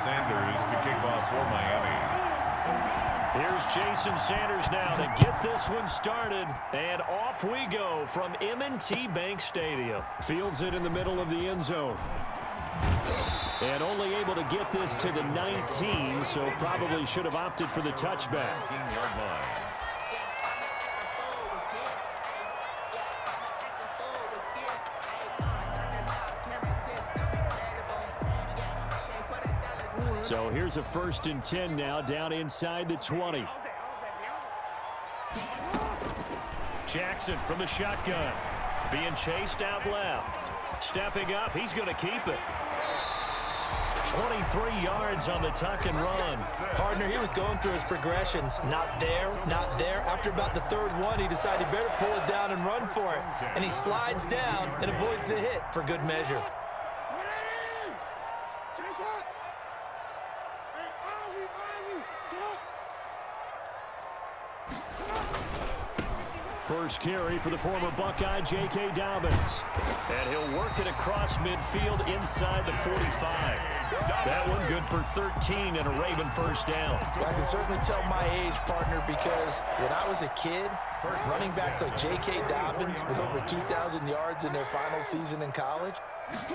Sanders to kick off for Miami. Here's Jason Sanders now to get this one started. And off we go from M&T Bank Stadium. Fields it in the middle of the end zone. And only able to get this to the 19, so probably should have opted for the touchback. 19-yard line. So here's a 1st and 10 now, down inside the 20. Jackson from the shotgun. Being chased out left. Stepping up, he's going to keep it. 23 yards on the tuck and run. Partner, he was going through his progressions. Not there, not there. After about the 3rd one, he decided he better pull it down and run for it. And he slides down and avoids the hit for good measure. First carry for the former Buckeye, J.K. Dobbins. And he'll work it across midfield inside the 45. That one good for 13 and a Raven first down. Well, I can certainly tell my age, partner, because when I was a kid, running backs like J.K. Dobbins with over 2,000 yards in their final season in college,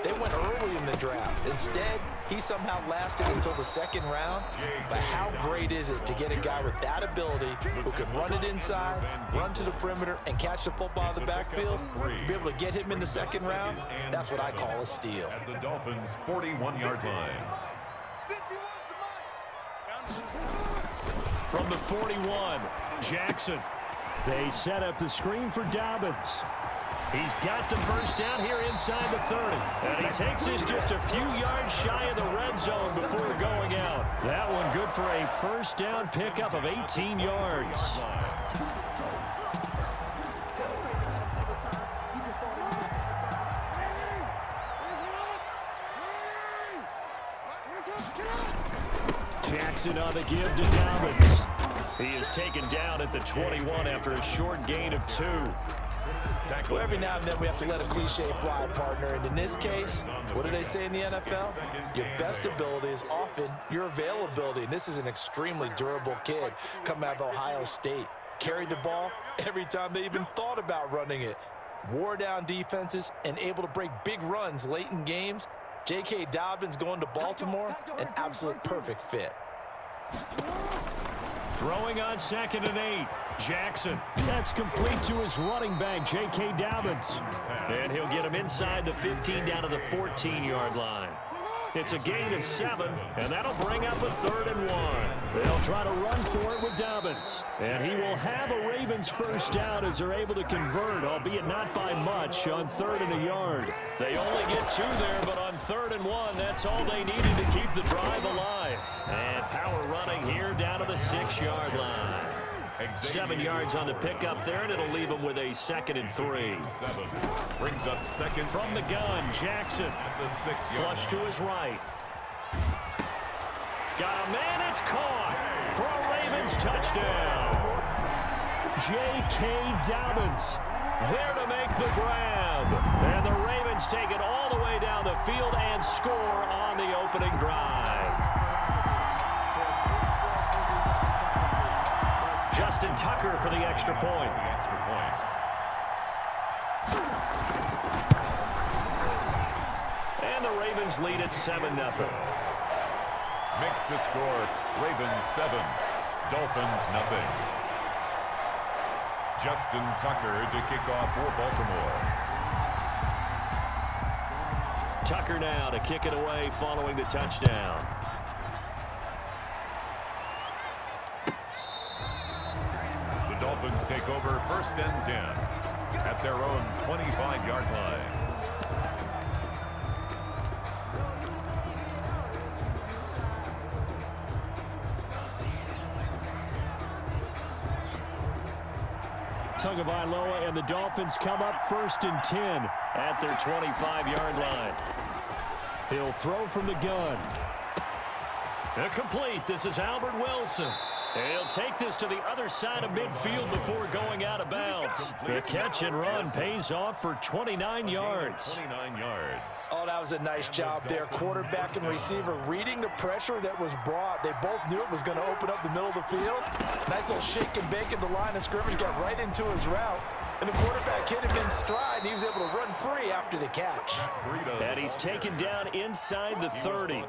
they went early in the draft. Instead, he somehow lasted until the 2nd round. But how great is it to get a guy with that ability who can run it inside, run to the perimeter, and catch the football in the backfield? Be able to get him in the 2nd round, that's what I call a steal. At the Dolphins' 41-yard line. From the 41, Jackson. They set up the screen for Dobbins. He's got the first down here inside the 30. And he takes this just a few yards shy of the red zone before going out. That one good for a first down pickup of 18 yards. Jackson on the give to Dobbins. He is taken down at the 21 after a short gain of 2. Well, every now and then we have to let a cliche fly, partner. And in this case, what do they say in the NFL? Your best ability is often your availability. And this is an extremely durable kid coming out of Ohio State. Carried the ball every time they even thought about running it. Wore down defenses and able to break big runs late in games. J.K. Dobbins going to Baltimore, an absolute perfect fit. Throwing on 2nd and 8. Jackson. That's complete to his running back, J.K. Dobbins. And he'll get him inside the 15 down to the 14-yard line. It's a gain of 7, and that'll bring up a 3rd and 1. They'll try to run for it with Dobbins. And he will have a Ravens first down as they're able to convert, albeit not by much, on 3rd and a yard. They only get 2 there, but on 3rd and 1, that's all they needed to keep the drive alive. And power running here down to the 6-yard line. 7 yards on the pickup there, and it'll leave him with a 2nd and 3. 7 brings up 2nd. From the gun, Jackson. At the 6-yard Flush to his right. Got a man, it's caught for a Ravens touchdown. J.K. Dobbins there to make the grab. And the Ravens take it all the way down the field and score on the opening drive. Justin Tucker for the extra point. And the Ravens lead at 7-0. Makes the score Ravens 7, Dolphins 0. Justin Tucker to kick off for Baltimore. Tucker now to kick it away following the touchdown. Dolphins take over 1st and 10 at their own 25-yard line. Tagovailoa and the Dolphins come up 1st and 10 at their 25-yard line. He'll throw from the gun. Complete. This is Albert Wilson. And he'll take this to the other side of midfield before going out of bounds. The catch and run pays off for 29 yards. 29 yards. Oh, that was a nice job there. Quarterback and receiver reading the pressure that was brought. They both knew it was going to open up the middle of the field. Nice little shake and bake at the line of scrimmage, got right into his route. And the quarterback hit him in stride, and he was able to run free after the catch. And he's taken down inside the 30.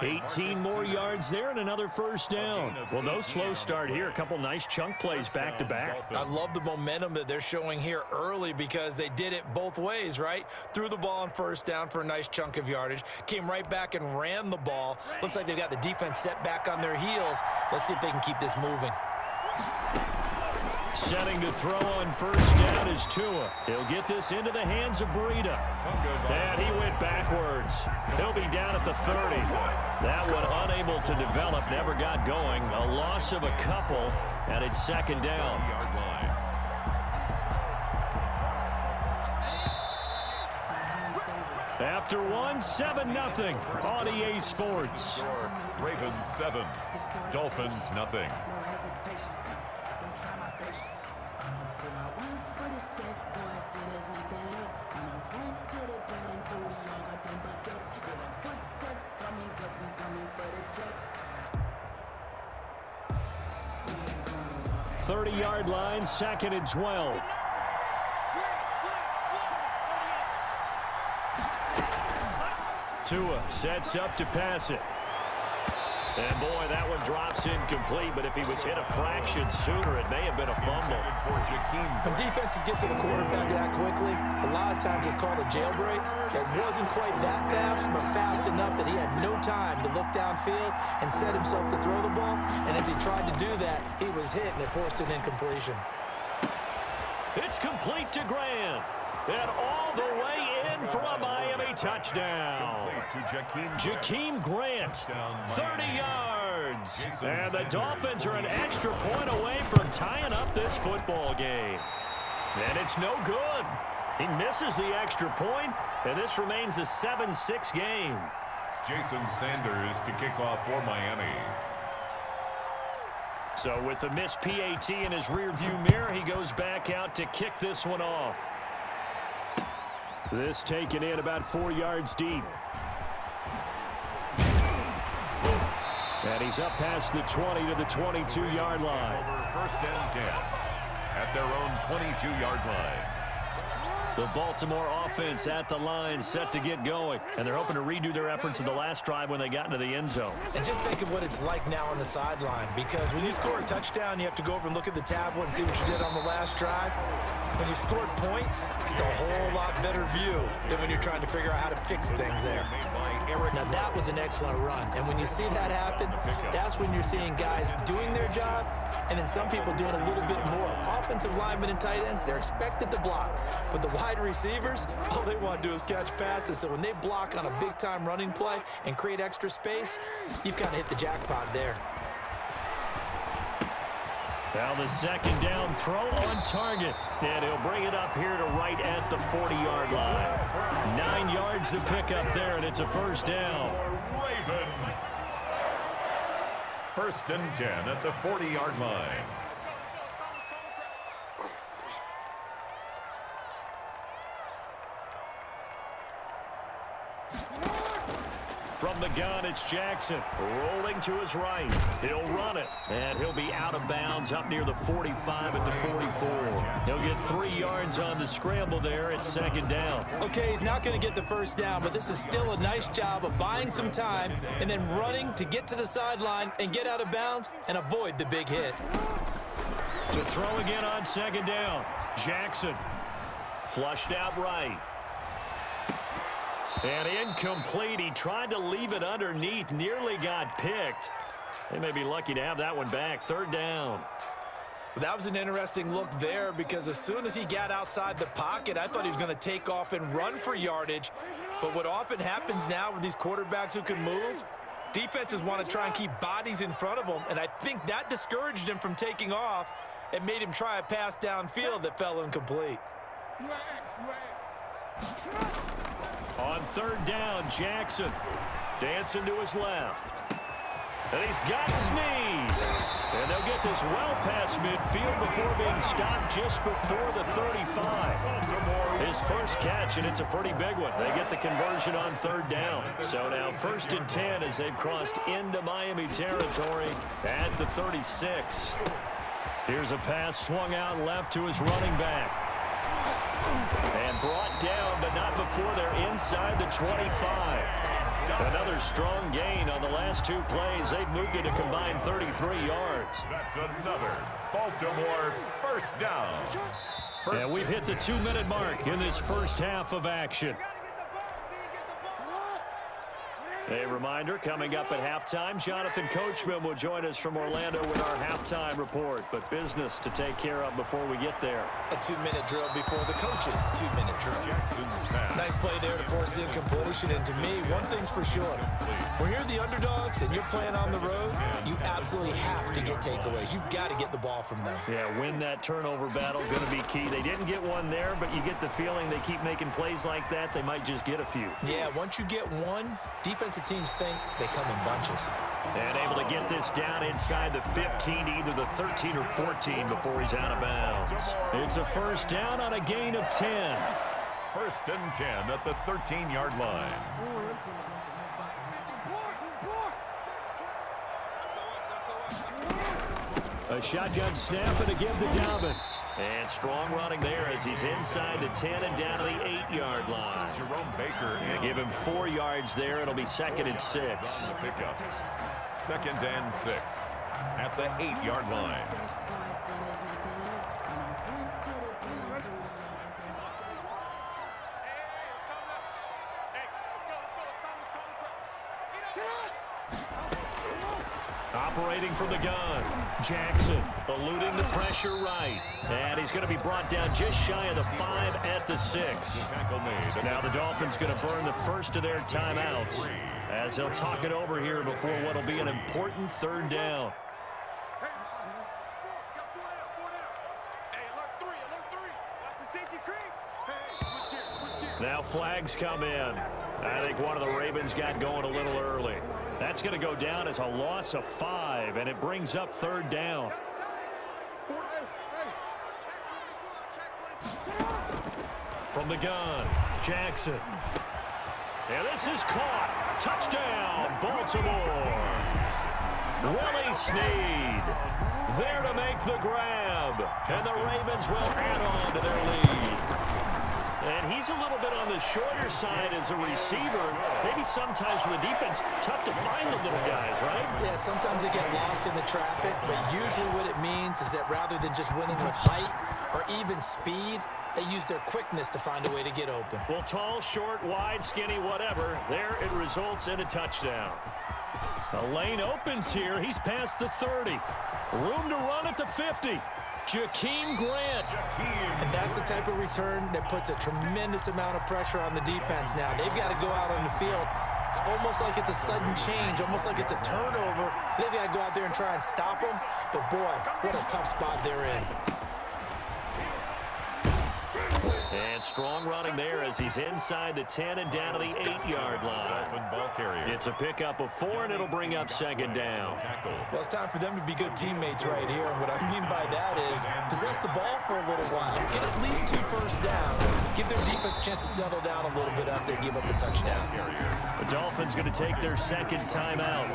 18 more yards there and another first down. Well, no slow start here. A couple nice chunk plays back to back. I love the momentum that they're showing here early because they did it both ways, right? Threw the ball on first down for a nice chunk of yardage. Came right back and ran the ball. Looks like they've got the defense set back on their heels. Let's see if they can keep this moving. Setting to throw on first down is Tua. He'll get this into the hands of Breida. And he went backwards. He'll be down at the 30. That one unable to develop, never got going. A loss of a couple, and it's second down. After one, 7-0 on EA Sports. Ravens 7, Dolphins nothing. The 30-yard line, 2nd and 12. Tua sets up to pass it. And boy, that one drops incomplete, but if he was hit a fraction sooner, it may have been a fumble. When defenses get to the quarterback that quickly, a lot of times it's called a jailbreak. It wasn't quite that fast, but fast enough that he had no time to look downfield and set himself to throw the ball. And as he tried to do that, he was hit, and it forced an incompletion. It's complete to Grant. And all the way in for a Miami touchdown. Jakeem Grant, 30 yards. And the Dolphins are an extra point away from tying up this football game. And it's no good. He misses the extra point, and this remains a 7-6 game. Jason Sanders to kick off for Miami. So with the missed PAT in his rearview mirror, he goes back out to kick this one off. This taken in about 4 yards deep. And he's up past the 20 to the 22-yard line. Over 1st and 10 at their own 22-yard line. The Baltimore offense at the line, set to get going. And they're hoping to redo their efforts in the last drive when they got into the end zone. And just think of what it's like now on the sideline, because when you score a touchdown, you have to go over and look at the tablet and see what you did on the last drive. When you scored points, it's a whole lot better view than when you're trying to figure out how to fix things there. Now, that was an excellent run. And when you see that happen, that's when you're seeing guys doing their job and then some people doing a little bit more. Offensive linemen and tight ends, they're expected to block. But the wide receivers, all they want to do is catch passes. So when they block on a big-time running play and create extra space, you've kind of hit the jackpot there. Now the second down throw on target. And he'll bring it up here to right at the 40-yard line. 9 yards to pick up there, and it's a first down. Raven. 1st and 10 at the 40-yard line. From the gun, it's Jackson. Rolling to his right. He'll run it. And he'll be out of bounds up near the 45 at the 44. He'll get 3 yards on the scramble there at 2nd down. Okay, he's not going to get the first down, but this is still a nice job of buying some time and then running to get to the sideline and get out of bounds and avoid the big hit. To throw again on 2nd down. Jackson. Flushed out right. And incomplete. He tried to leave it underneath. Nearly got picked. They may be lucky to have that one back. 3rd down. That was an interesting look there because as soon as he got outside the pocket, I thought he was going to take off and run for yardage. But what often happens now with these quarterbacks who can move, defenses want to try and keep bodies in front of them. And I think that discouraged him from taking off and made him try a pass downfield that fell incomplete. On 3rd down, Jackson dancing to his left. And he's got Snead. And they'll get this well past midfield before being stopped just before the 35. His first catch, and it's a pretty big one. They get the conversion on third down. So now 1st and 10 as they've crossed into Miami territory at the 36. Here's a pass swung out left to his running back. And brought down, but not before they're inside the 25. Another strong gain on the last 2 plays. They've moved it a combined 33 yards. That's another Baltimore first down. And we've hit the 2-minute mark in this first half of action. A reminder, coming up at halftime, Jonathan Coachman will join us from Orlando with our halftime report. But business to take care of before we get there. A 2-minute drill before the coach's 2-minute drill. Nice play there to force the incompletion. And to me, one thing's for sure. When you're the underdogs and you're playing on the road, you absolutely have to get takeaways. You've got to get the ball from them. Yeah, win that turnover battle, going to be key. They didn't get one there, but you get the feeling they keep making plays like that, they might just get a few. Yeah, once you get one, defensive teams think they come in bunches. And able to get this down inside the 15, either the 13 or 14 before he's out of bounds. It's a first down on a gain of 10. 1st and 10 at the 13-yard line. A shotgun snap and a give to Dobbins. And strong running there as he's inside the 10 and down to the 8-yard line. Jerome Baker. Gonna give him 4 yards there. It'll be 2nd and 6. Pickup. 2nd and 6 at the 8-yard line. Operating from the gun. Jackson eluding the pressure right. And he's going to be brought down just shy of the 5 at the 6. Now the Dolphins going to burn the first of their timeouts as they'll talk it over here before what will be an important 3rd down. Now flags come in. I think one of the Ravens got going a little early. That's going to go down as a loss of 5, and it brings up 3rd down. From the gun, Jackson. And this is caught. Touchdown, Baltimore. Willie Snead there to make the grab. And the Ravens will add on to their lead. And he's a little bit on the shorter side as a receiver. Maybe sometimes for the defense, tough to find the little guys, right? Yeah, sometimes they get lost in the traffic, but usually what it means is that rather than just winning with height or even speed, they use their quickness to find a way to get open. Well, tall, short, wide, skinny, whatever, there it results in a touchdown. A lane opens here. He's past the 30. Room to run at the 50. Jakeem Grant. And that's the type of return that puts a tremendous amount of pressure on the defense now. They've got to go out on the field almost like it's a sudden change, almost like it's a turnover. They've got to go out there and try and stop them. But, boy, what a tough spot they're in. And strong running there as he's inside the 10 and down to the 8-yard line. It's a pickup of 4, and it'll bring up 2nd down. Well, it's time for them to be good teammates right here. And what I mean by that is possess the ball for a little while. Get at least 2 first downs. Give their defense a chance to settle down a little bit after they give up a touchdown. The Dolphins going to take their 2nd timeout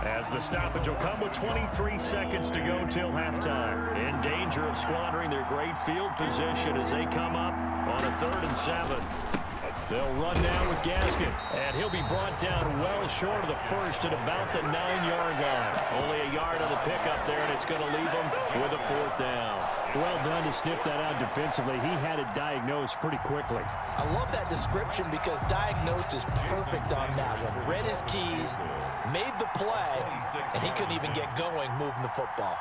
as the stoppage will come with 23 seconds to go till halftime. In danger of squandering their great field position as they come up on a 3rd and 7. They'll run down with Gaskin, and he'll be brought down well short of the first at about the 9-yard line. Only a yard on the pickup there, and it's going to leave them with a 4th down. Well done to sniff that out defensively. He had it diagnosed pretty quickly. I love that description because diagnosed is perfect on that one. Read his keys, made the play, and he couldn't even get going moving the football.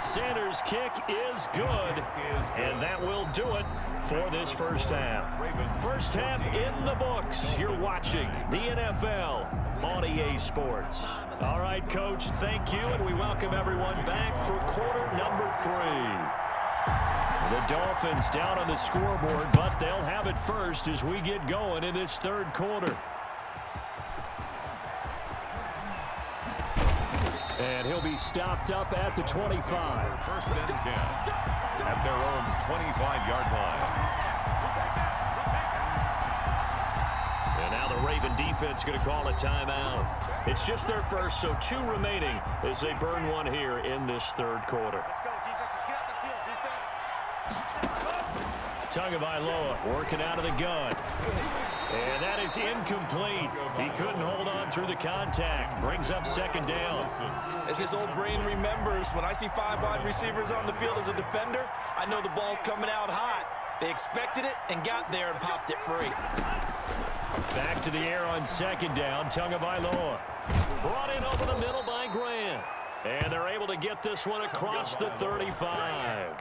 Sanders' kick is good, and that will do it for this first half. First half in the books. You're watching the NFL on EA Sports. All right, Coach, thank you, and we welcome everyone back for quarter number 3. The Dolphins down on the scoreboard, but they'll have it first as we get going in this 3rd quarter. And he'll be stopped up at the 25. First and 10 at their own 25-yard line. And now the Raven defense going to call a timeout. It's just their first, so 2 remaining as they burn one here in this third quarter. Let's go, defense. Let's get out the field, defense. Tagovailoa working out of the gun. And that is incomplete. He couldn't hold on through the contact. Brings up second down. As his old brain remembers, when I see 5 wide receivers on the field as a defender, I know the ball's coming out hot. They expected it and got there and popped it free. Back to the air on second down. Tagovailoa brought in over the middle by Grant. And they're able to get this one across the 35.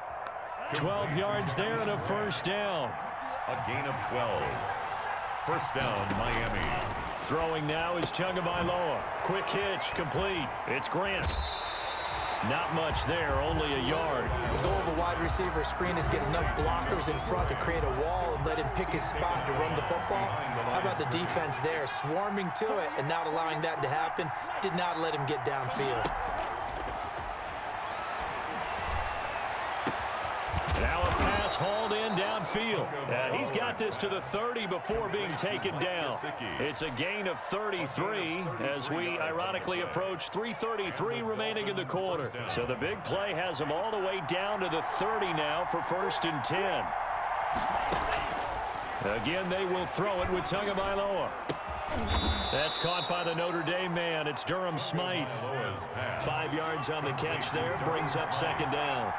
12 yards there and a first down. A gain of 12. First down, Miami. Throwing now is Tagovailoa. Quick hitch, complete. It's Grant. Not much there, only a yard. The goal of a wide receiver screen is get enough blockers in front to create a wall and let him pick his spot to run the football. How about the defense there, swarming to it and not allowing that to happen? Did not let him get downfield. Now a pass hauled in downfield. He's got this to the 30 before being taken down. It's a gain of 33 as we ironically approach 3:33 remaining in the quarter. So the big play has him all the way down to the 30 now for first and 10. Again, they will throw it with Tagovailoa. That's caught by the Notre Dame man. It's Durham Smythe. 5 yards on the catch there. Brings up second down.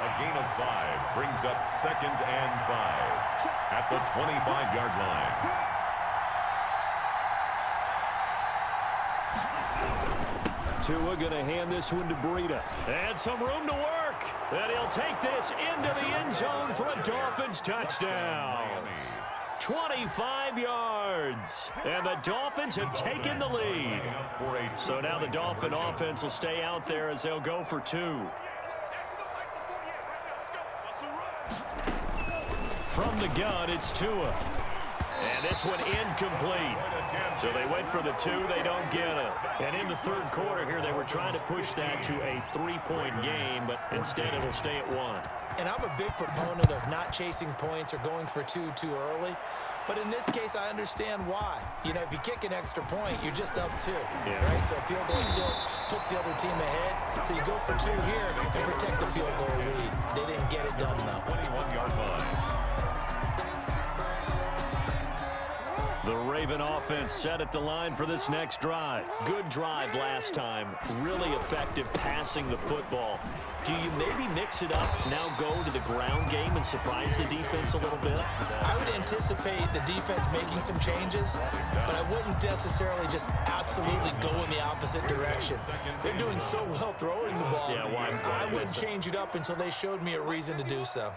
A gain of 5 brings up second and 5 at the 25-yard line. Tua going to hand this one to Breida. And some room to work. And he'll take this into the end zone for a Dolphins touchdown. 25 yards. And the Dolphins have taken the lead. So now the Dolphin offense will stay out there as they'll go for 2. From the gun, it's Tua. And this one incomplete. So they went for the 2. They don't get it. And in the third quarter here, they were trying to push that to a 3-point game, but instead it'll stay at 1. And I'm a big proponent of not chasing points or going for 2 too early. But in this case, I understand why. You know, if you kick an extra point, you're just up 2, right? So a field goal still puts the other team ahead. So you go for 2 here and protect the field goal lead. They didn't get it done, though. 21-yard line. The Raven offense set at the line for this next drive. Good drive last time. Really effective passing the football. Do you maybe mix it up, now go to the ground game and surprise the defense a little bit? I would anticipate the defense making some changes, but I wouldn't necessarily just absolutely go in the opposite direction. They're doing so well throwing the ball. Yeah, why? I wouldn't change it up until they showed me a reason to do so.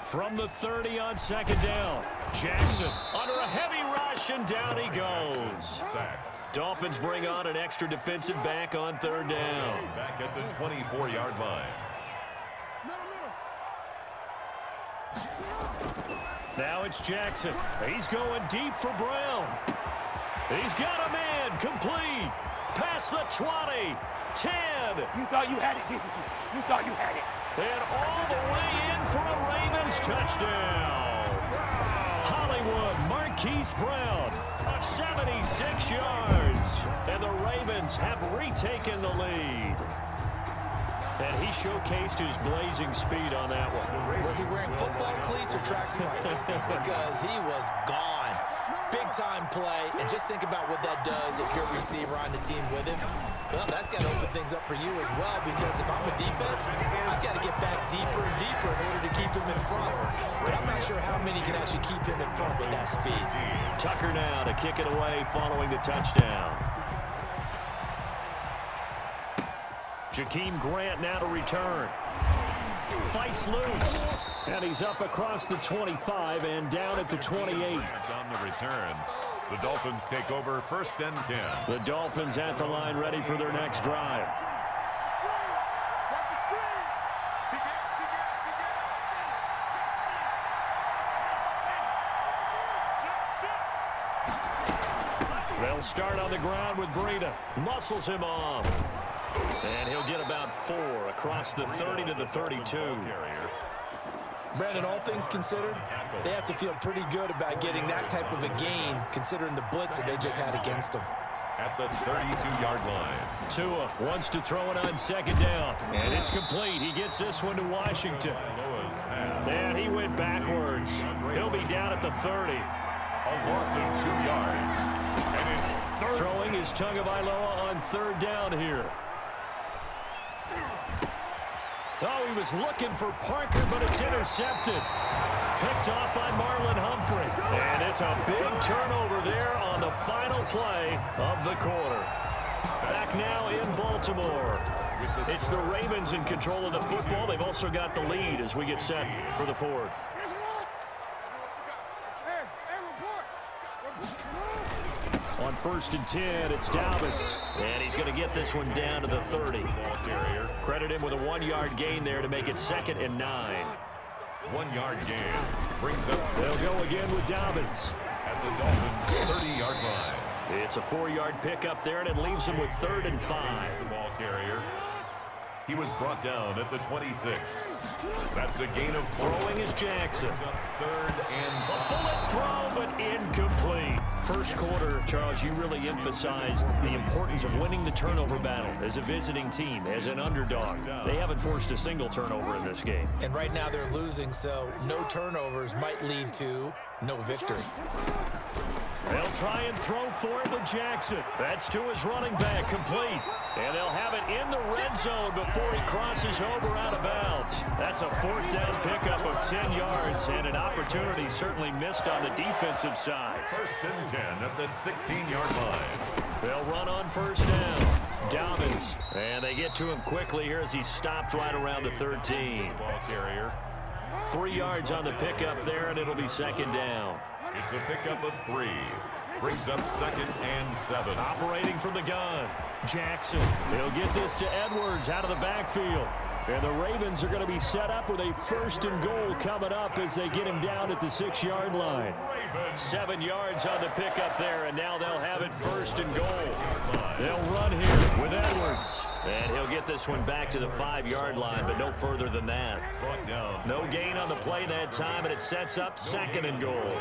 From the 30 on second down. Jackson under a heavy rush, and down he goes. Sacked. Dolphins bring on an extra defensive back on third down. Back at the 24-yard line. Now it's Jackson. He's going deep for Brown. He's got a man. Complete. Past the 20. 10. You thought you had it, didn't you? You thought you had it. And all the way in for a Ravens touchdown. Hollywood Marquise Brown, 76 yards. And the Ravens have retaken the lead. And he showcased his blazing speed on that one. Was he wearing football cleats or track spikes? Because he was gone. Big-time play, and just think about what that does if you're a receiver on the team with him. Well, that's got to open things up for you as well, because if I'm a defense, I've got to get back deeper and deeper in order to keep him in front. But I'm not sure how many can actually keep him in front with that speed. Tucker now to kick it away following the touchdown. Jakeem Grant now to return. Fights loose. And he's up across the 25 and down at the 28. On the return. The Dolphins take over first and 10. The Dolphins at the line ready for their next drive. They'll start on the ground with Breida. Muscles him off. And he'll get about 4 across the 30 to the 32. Brandon, all things considered, they have to feel pretty good about getting that type of a gain, considering the blitz that they just had against them. At the 32-yard line. Tua wants to throw it on second down. And it's complete. He gets this one to Washington. And he went backwards. He'll be down at the 30. A loss of 2 yards. And it's third. Throwing is Tagovailoa on third down here. Oh, he was looking for Parker, but it's intercepted. Picked off by Marlon Humphrey. And it's a big turnover there on the final play of the quarter. Back now in Baltimore. It's the Ravens in control of the football. They've also got the lead as we get set for the fourth. On 1st and 10, it's Dobbins. And he's going to get this one down to the 30. Credit him with a 1-yard gain there to make it 2nd and 9. 1-yard gain brings up. They'll go again with Dobbins. At the Dolphins' 30-yard line. It's a 4-yard pickup there, and it leaves him with 3rd and 5. Ball carrier. He was brought down at the 26. That's a gain of 4. Throwing is Jackson. 3rd and 5. A bullet throw, but incomplete. First quarter, Charles, you really emphasized the importance of winning the turnover battle as a visiting team, as an underdog. They haven't forced a single turnover in this game. And right now they're losing, so no turnovers might lead to no victory. They'll try and throw for it with Jackson. That's to his running back, complete. And they'll have it in the red zone before he crosses over out of bounds. That's a 4th down pickup of 10 yards, and an opportunity certainly missed on the defensive side. 1st and 10 at the 16-yard line. They'll run on 1st down. Dobbins. And they get to him quickly here as he stopped right around the 13. Ball carrier. 3 yards on the pickup there, and it'll be 2nd down. It's a pickup of 3. Brings up 2nd and 7. Operating from the gun. Jackson. He'll get this to Edwards out of the backfield. And the Ravens are going to be set up with a 1st and goal coming up as they get him down at the 6-yard line. 7 yards on the pickup there, and now they'll have it 1st and goal. They'll run here with Edwards. And he'll get this one back to the 5-yard line, but no further than that. No gain on the play that time, and it sets up 2nd and goal.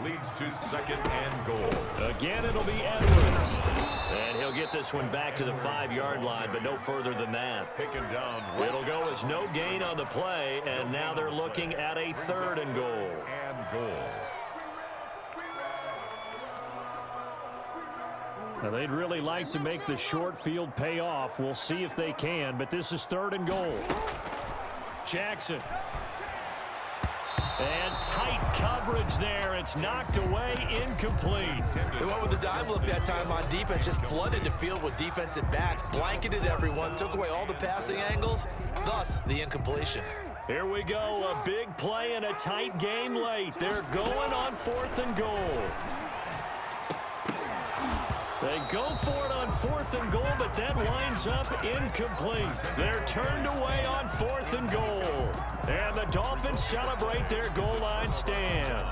Leads to 2nd and goal. Again, it'll be Edwards. And he'll get this one back to the 5-yard line, but no further than that. Taken down. It'll go as no gain on the play, and now they're looking at a 3rd and goal. And goal. Now, they'd really like to make the short field pay off. We'll see if they can, but this is 3rd and goal. Jackson. And tight coverage there. It's knocked away, incomplete. They went with the dime look that time on defense, just flooded the field with defensive backs, blanketed everyone, took away all the passing angles, thus the incompletion. Here we go, a big play and a tight game late. They're going on 4th and goal. They go for it on 4th and goal, but that winds up incomplete. They're turned away on 4th and goal. And the Dolphins celebrate their goal line stand.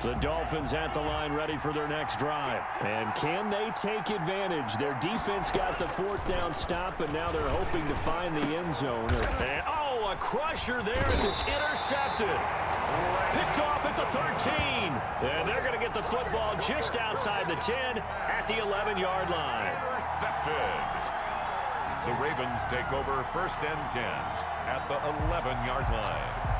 The Dolphins at the line ready for their next drive. And can they take advantage? Their defense got the 4th down stop, and now they're hoping to find the end zone. And, oh, a crusher there as it's intercepted. Picked off at the 13. And they're going to get the football just outside the 10 at the 11-yard line. Intercepted. The Ravens take over 1st and 10 at the 11-yard line.